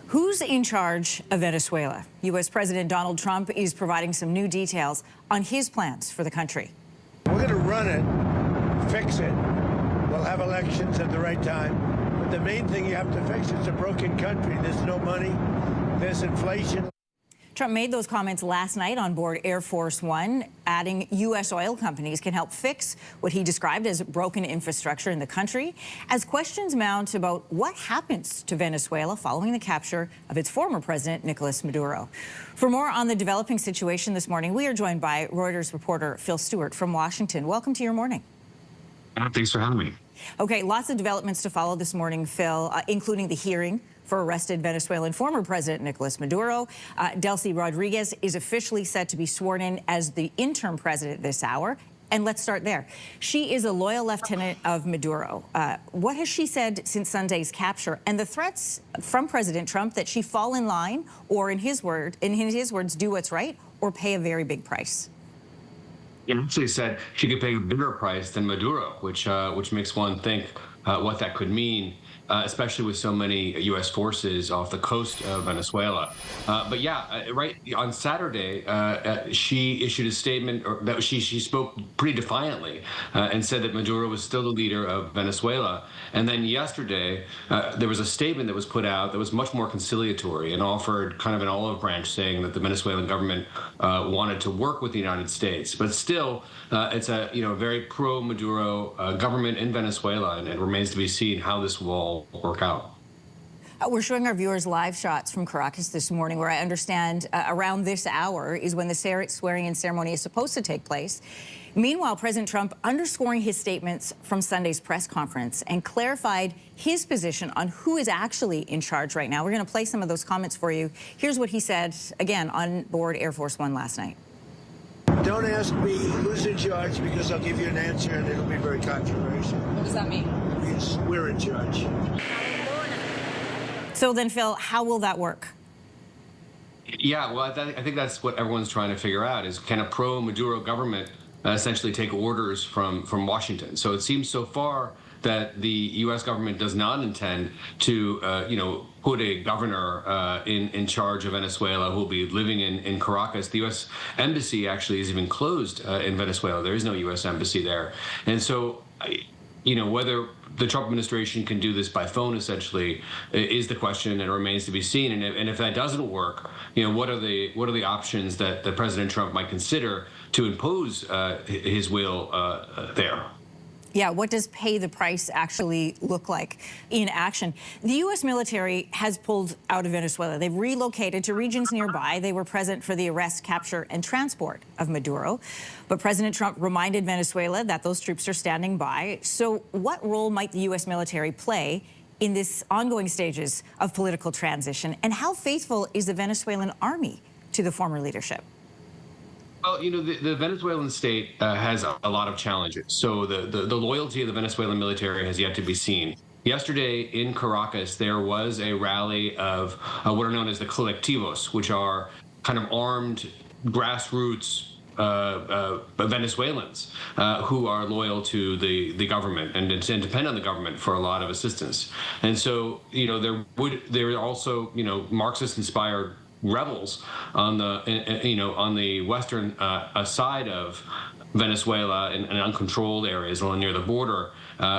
Who's in charge of Venezuela? U.S. President Donald Trump is providing some new details on his plans for the country. We're going to run it, fix it. We'll have elections at the right time. But the main thing you have to fix is a broken country. There's no money. There's inflation. Trump made those comments last night on board Air Force One, adding U.S. oil companies can help fix what he described as broken infrastructure in the country, as questions mount about what happens to Venezuela following the capture of its former president, Nicolas Maduro. For more on the developing situation this morning, we are joined by Reuters reporter Phil Stewart from Washington. Welcome to Your Morning. Thanks for having me. Okay, lots of developments to follow this morning, Phil, including the hearing for arrested Venezuelan former President Nicolas Maduro. Delcy Rodriguez is officially set to be sworn in as the interim president this hour. And let's start there. She is a loyal lieutenant of Maduro. What has she said since Sunday's capture and the threats from President Trump that she fall in line or, in his words, do what's right or pay a very big price? He actually said she could pay a bigger price than Maduro, which makes one think what that could mean, especially with so many U.S. forces off the coast of Venezuela. But yeah, right on Saturday, she issued a statement that she spoke pretty defiantly and said that Maduro was still the leader of Venezuela. And then yesterday, there was a statement that was put out that was much more conciliatory and offered kind of an olive branch, saying that the Venezuelan government wanted to work with the United States. But still, it's a very pro-Maduro government in Venezuela, and it remains to be seen how this will work out. We're showing our viewers live shots from Caracas this morning, where I understand around this hour is when the swearing-in ceremony is supposed to take place. Meanwhile, President Trump underscoring his statements from Sunday's press conference and clarified his position on who is actually in charge right now. We're going to play some of those comments for you. Here's what he said, again, on board Air Force One last night. Don't ask me who's in charge, because I'll give you an answer and it'll be very controversial. What does that mean? Yes, we're in charge. So then, Phil, how will that work? Yeah, well, I think that's what everyone's trying to figure out, is can a pro-Maduro government essentially take orders from Washington? So it seems so far that the U.S. government does not intend to, put a governor in charge of Venezuela who will be living in Caracas. The U.S. embassy actually is even closed in Venezuela. There is no U.S. embassy there. And so, whether the Trump administration can do this by phone, essentially, is the question, and it remains to be seen. And if that doesn't work, what are the options that President Trump might consider to impose his will there? Yeah, what does pay the price actually look like in action? The U.S. military has pulled out of Venezuela. They've relocated to regions nearby. They were present for the arrest, capture, and transport of Maduro. But President Trump reminded Venezuela that those troops are standing by. So what role might the U.S. military play in this ongoing stages of political transition? And how faithful is the Venezuelan army to the former leadership? Well, the Venezuelan state has a lot of challenges. So the loyalty of the Venezuelan military has yet to be seen. Yesterday in Caracas, there was a rally of what are known as the colectivos, which are kind of armed grassroots Venezuelans who are loyal to the government and depend on the government for a lot of assistance. And so, there are also, Marxist-inspired rebels on the western side of Venezuela in uncontrolled areas along near the border,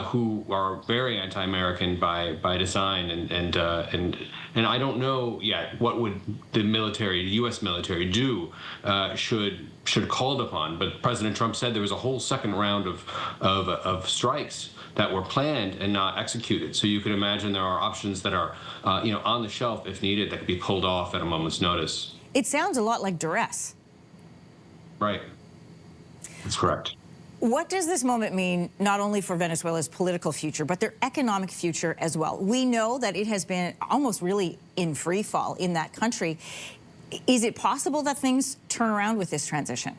who are very anti-American by design, and I don't know yet what would the U.S. military do should called upon. But President Trump said there was a whole second round of strikes that were planned and not executed. So you could imagine there are options that are on the shelf if needed that could be pulled off at a moment's notice. It sounds a lot like duress. Right. That's correct. What does this moment mean not only for Venezuela's political future, but their economic future as well? We know that it has been almost really in free fall in that country. Is it possible that things turn around with this transition?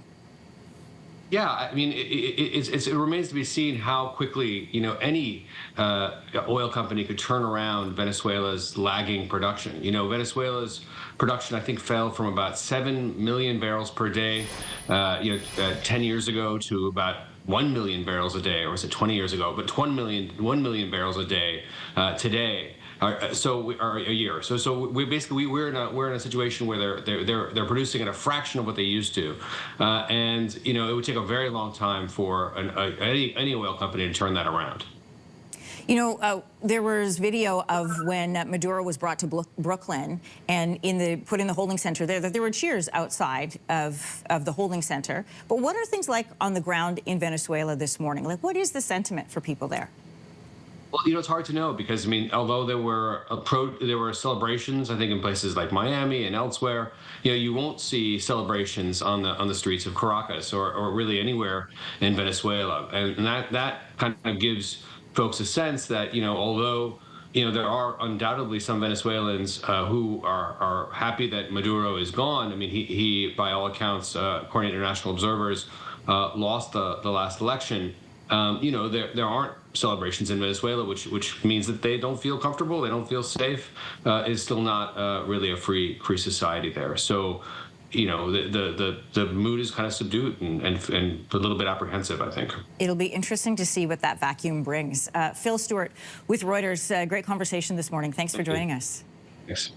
Yeah, I mean, it remains to be seen how quickly, any oil company could turn around Venezuela's lagging production. Venezuela's production, I think, fell from about 7 million barrels per day, 10 years ago to about 1 million barrels a day, or was it 20 years ago? But 1 million barrels a day today. or a year. So we basically we're in a situation where they're producing at a fraction of what they used to, and you know, it would take a very long time for any oil company to turn that around. You know, there was video of when Maduro was brought to Brooklyn and put in the holding center there, that there were cheers outside of the holding center. But what are things like on the ground in Venezuela this morning? Like, what is the sentiment for people there? Well, you know, it's hard to know because, I mean, although there were celebrations, I think, in places like Miami and elsewhere, you know, you won't see celebrations on the streets of Caracas or really anywhere in Venezuela, and that kind of gives folks a sense that, you know, although, you know, there are undoubtedly some Venezuelans who are happy that Maduro is gone. I mean, he by all accounts, according to international observers, lost the last election. You know, there aren't celebrations in Venezuela, which means that they don't feel comfortable, they don't feel safe. It's still not really a free society there. So, you know, the mood is kind of subdued and a little bit apprehensive, I think. It'll be interesting to see what that vacuum brings. Phil Stewart with Reuters, great conversation this morning. Thanks for joining us. Thanks.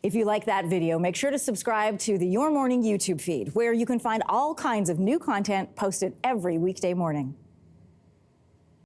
If you like that video, make sure to subscribe to the Your Morning YouTube feed, where you can find all kinds of new content posted every weekday morning.